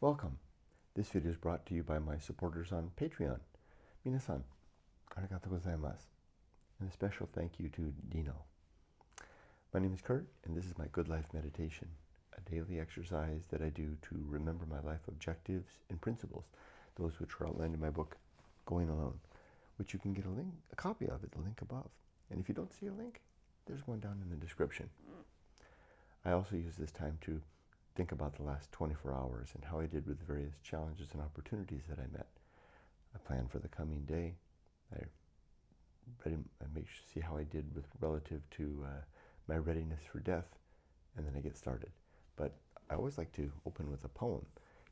Welcome. This video is brought to you by my supporters on Patreon. Minasan, arigatou gozaimasu. And a special thank you to Dino. My name is Kurt, and this is my Good Life Meditation, a daily exercise that I do to remember my life objectives and principles, those which are outlined in my book, Going Alone, which you can get a copy of at the link above. And if you don't see a link, there's one down in the description. I also use this time to think about the last 24 hours and how I did with the various challenges and opportunities that I met. I plan for the coming day. I see how I did with relative to my readiness for death, and then I get started. But I always like to open with a poem.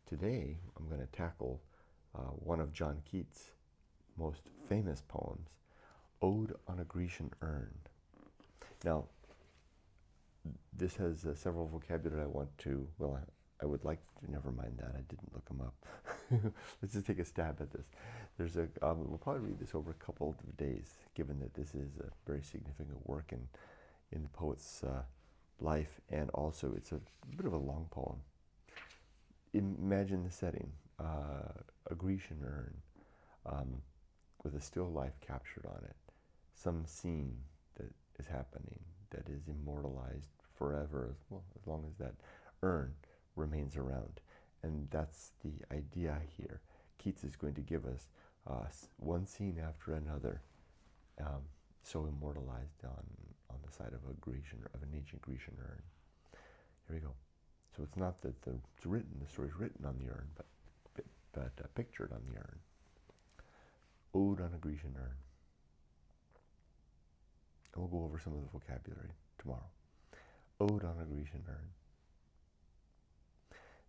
Today I'm going to tackle one of John Keats' most famous poems, Ode on a Grecian Urn. Now, this has several vocabulary I want to, I would like to, never mind that, I didn't look them up. Let's just take a stab at this. We'll probably read this over a couple of days, given that this is a very significant work in the poet's life, and also it's a bit of a long poem. Imagine the setting, a Grecian urn with a still life captured on it, some scene that is happening that is immortalized forever, as long as that urn remains around. And that's the idea here. Keats is going to give us one scene after another, so immortalized on the side of an ancient Grecian urn. Here we go. So it's not that the story's written on the urn, but pictured on the urn. Ode on a Grecian urn. And we'll go over some of the vocabulary tomorrow. Ode on a Grecian urn.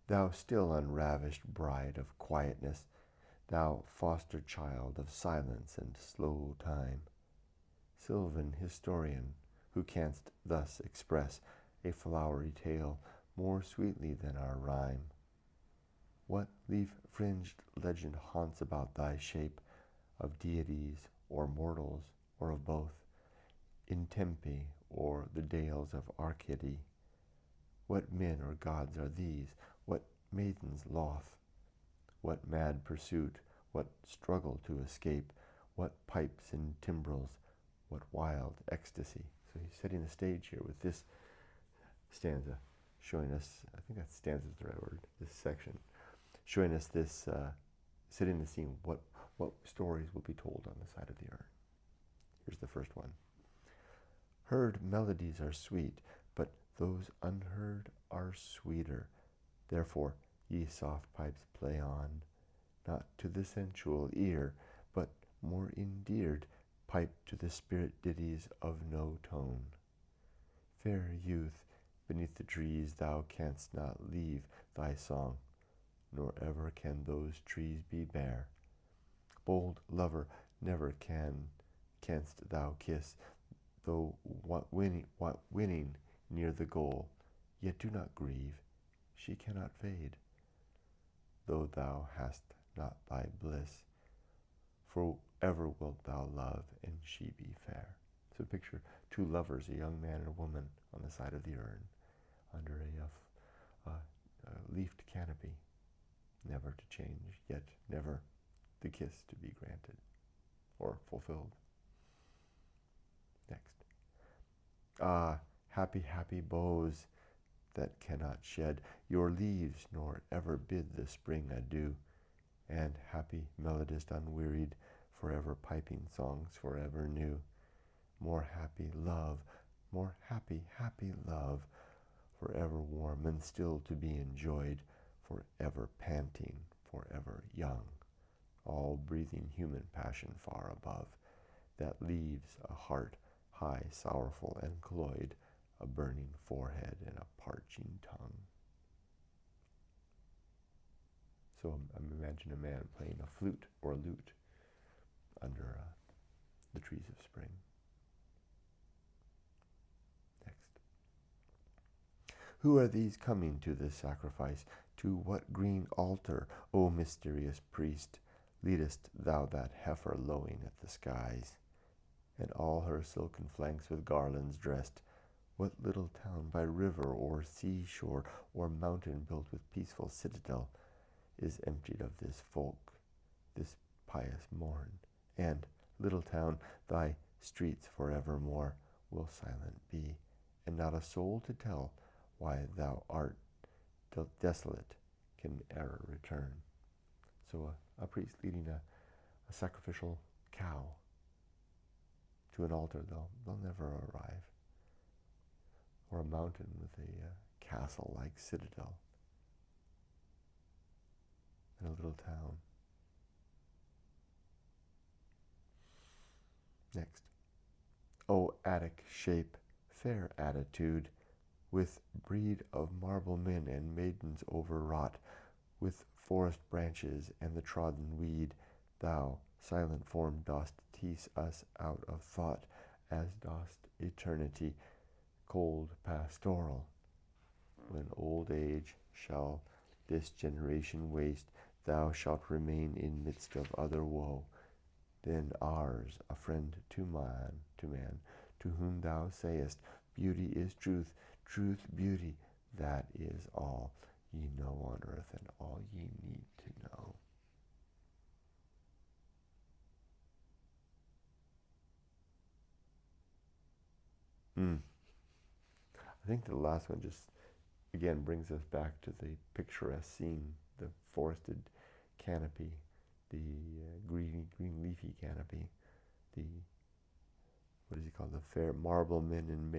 Thou still unravished bride of quietness, thou foster child of silence and slow time, sylvan historian, who canst thus express a flowery tale more sweetly than our rhyme. What leaf-fringed legend haunts about thy shape, of deities or mortals, or of both, in Tempe or the dales of Arcady? What men or gods are these? What maidens loth? What mad pursuit? What struggle to escape? What pipes and timbrels? What wild ecstasy? So he's setting the stage here with this stanza, showing us, I think that stanza is the right word, this section, showing us this, setting the scene, what stories will be told on the side of the urn. Here's the first one. Heard melodies are sweet, but those unheard are sweeter. Therefore, ye soft pipes play on, not to the sensual ear, but more endeared, pipe to the spirit ditties of no tone. Fair youth, beneath the trees thou canst not leave thy song, nor ever can those trees be bare. Bold lover, never canst thou kiss, though winning near the goal, yet do not grieve, she cannot fade, though thou hast not thy bliss, for ever wilt thou love, and she be fair. So picture two lovers, a young man and a woman, on the side of the urn, under a leafed canopy, never to change, yet never the kiss to be granted or fulfilled. Next. Ah, happy, happy boughs that cannot shed your leaves, nor ever bid the spring adieu, and happy melodist unwearied, forever piping songs forever new. More happy love, more happy, happy love, forever warm and still to be enjoyed, forever panting, forever young, all breathing human passion far above, that leaves a heart high, sorrowful, and cloyed, a burning forehead and a parching tongue. So imagine a man playing a flute or a lute under the trees of spring. Next. Who are these coming to this sacrifice? To what green altar, O mysterious priest, leadest thou that heifer lowing at the skies, and all her silken flanks with garlands dressed? What little town by river or seashore or mountain built with peaceful citadel is emptied of this folk, this pious morn. And, little town, thy streets forevermore will silent be, and not a soul to tell why thou art desolate can e'er return. So a priest leading a sacrificial cow to an altar they'll never arrive, or a mountain with a castle-like citadel in a little town. Next. O Attic shape, fair attitude, with breed of marble men and maidens overwrought, with forest branches and the trodden weed, thou, silent form, dost tease us out of thought, as dost eternity, cold pastoral. When old age shall this generation waste, thou shalt remain in midst of other woe. Then ours, a friend to man, to whom thou sayest, beauty is truth, truth beauty, that is all ye know on earth and all ye need to know. I think the last one just, again, brings us back to the picturesque scene, the forested canopy, the green leafy canopy, the, what is he called, the fair marble men and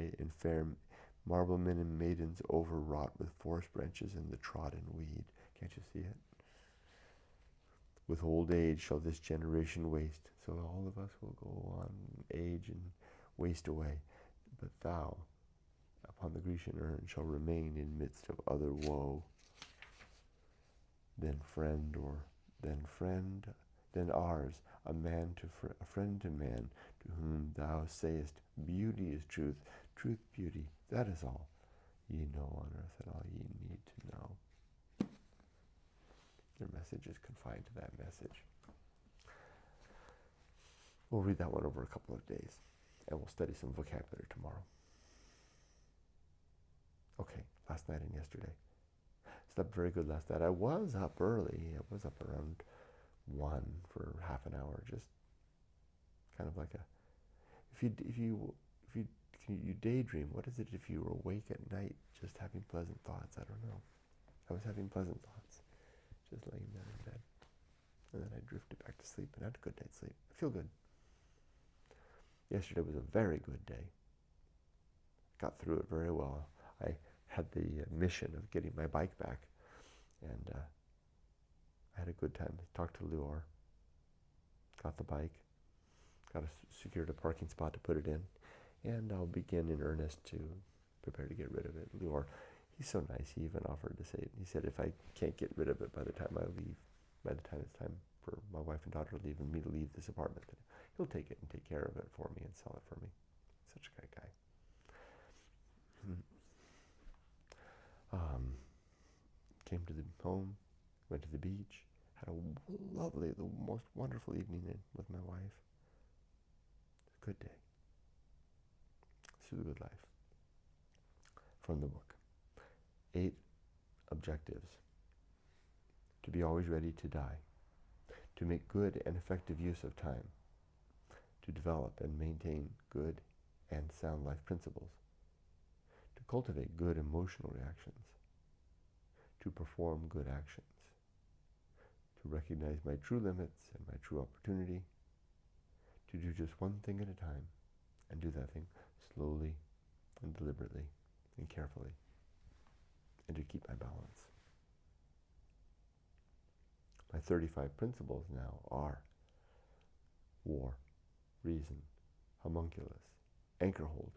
maidens overwrought with forest branches and the trodden weed. Can't you see it? With old age shall this generation waste. So all of us will go on, age and waste away. But thou, upon the Grecian urn, shall remain in midst of other woe. Then ours, a friend to man, to whom thou sayest, beauty is truth, truth beauty, that is all ye know on earth and all ye need to know. Your message is confined to that message. We'll read that one over a couple of days, and we'll study some vocabulary tomorrow. Okay, last night and yesterday. Slept very good last night. I was up early. I was up around 1 for half an hour, just kind of like a, if you daydream, what is it if you were awake at night just having pleasant thoughts? I don't know. I was having pleasant thoughts, just laying there in bed. And then I drifted back to sleep and had a good night's sleep. I feel good. Yesterday was a very good day. Got through it very well. I had the mission of getting my bike back, and I had a good time. Talked to Luor, got the bike, secured a parking spot to put it in, and I'll begin in earnest to prepare to get rid of it. Luor, he's so nice, he even offered to say it. He said if I can't get rid of it by the time I leave, by the time it's time for my wife and daughter to leave and me to leave this apartment, he'll take it and take care of it for me and sell it for me. Such a great guy. Came to the home, went to the beach, had a lovely, the most wonderful evening with my wife. A good day. This is a good life. From the book. 8 objectives. To be always ready to die. To make good and effective use of time. To develop and maintain good and sound life principles. To cultivate good emotional reactions. To perform good actions. To recognize my true limits and my true opportunity. To do just one thing at a time and do that thing slowly and deliberately and carefully, and to keep my balance. My 35 principles now are war, reason, homunculus, Anchorhold,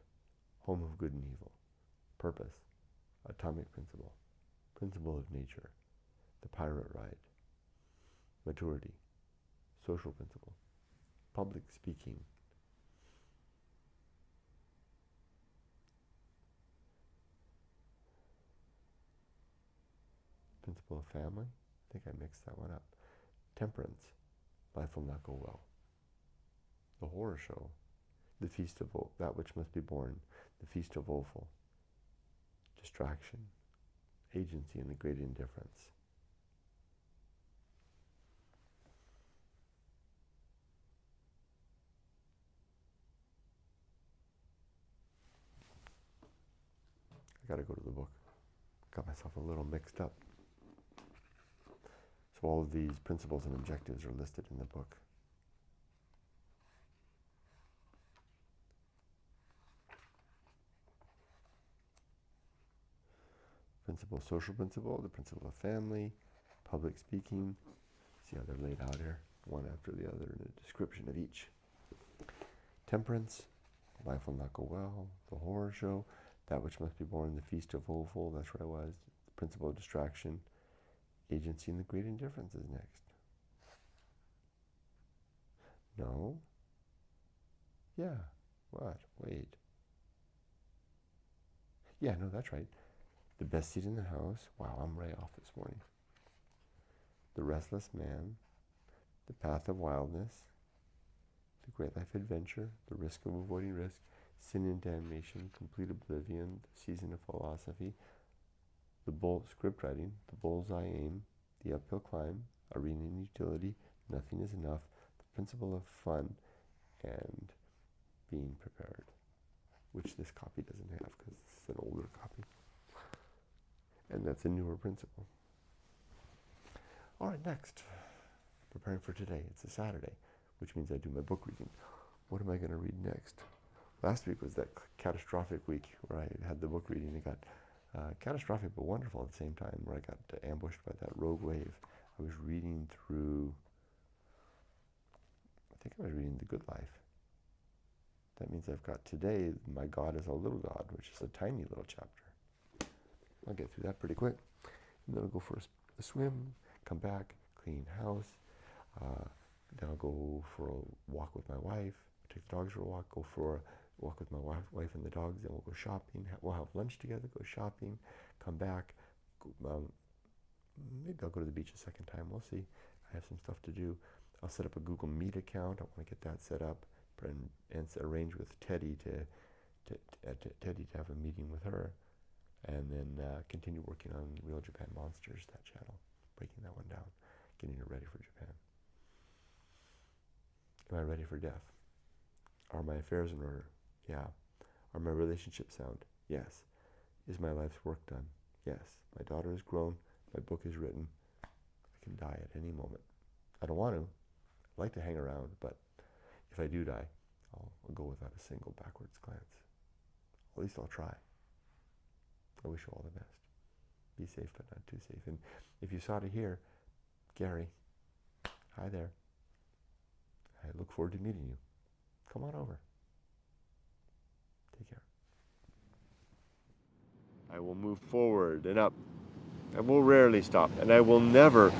home of good and evil, purpose, atomic principle, principle of nature, the pirate ride, maturity, social principle, public speaking, principle of family. I think I mixed that one up. Temperance, life will not go well. The horror show, the feast of that which must be born, the feast of woeful. Distraction, agency, and the great indifference. got to go to the book. Got myself a little mixed up. So all of these principles and objectives are listed in the book. Principle, social principle, the principle of family, public speaking. See how they're laid out here, one after the other in a description of each. Temperance, life will not go well, the horror show, that which must be born, the feast of woeful, that's where I was. The principle of distraction, agency, and the great indifference is next. No. Yeah. What? Wait. Yeah, no, that's right. The best seat in the house. Wow, I'm way off this morning. The restless man, the path of wildness, the great life adventure, the risk of avoiding risk, sin and damnation, complete oblivion, the season of philosophy, the script writing, the bullseye aim, the uphill climb, arena and utility, nothing is enough, the principle of fun, and being prepared, which this copy doesn't have because it's an older copy. And that's a newer principle. All right, next. Preparing for today. It's a Saturday, which means I do my book reading. What am I going to read next? Last week was that catastrophic week where I had the book reading. It got catastrophic but wonderful at the same time, where I got ambushed by that rogue wave. I was reading through, I think I was reading The Good Life. That means I've got today, My God is a Little God, which is a tiny little chapter. I'll get through that pretty quick. And then I'll go for a swim, come back, clean house. Then I'll go for a walk with my wife, take the dogs for a walk, go for a walk with my wife and the dogs, then we'll go shopping. We'll have lunch together, go shopping, come back. Maybe I'll go to the beach a second time. We'll see. I have some stuff to do. I'll set up a Google Meet account. I want to get that set up and arrange with Teddy to have a meeting with her. And then continue working on Real Japan Monsters, that channel, breaking that one down, getting it ready for Japan. Am I ready for death? Are my affairs in order? Yeah. Are my relationships sound? Yes. Is my life's work done? Yes. My daughter is grown. My book is written. I can die at any moment. I don't want to. I'd like to hang around, but if I do die, I'll go without a single backwards glance. At least I'll try. I wish you all the best. Be safe, but not too safe. And if you saw it here, Gary, hi there. I look forward to meeting you. Come on over. Take care. I will move forward and up. I will rarely stop, and I will never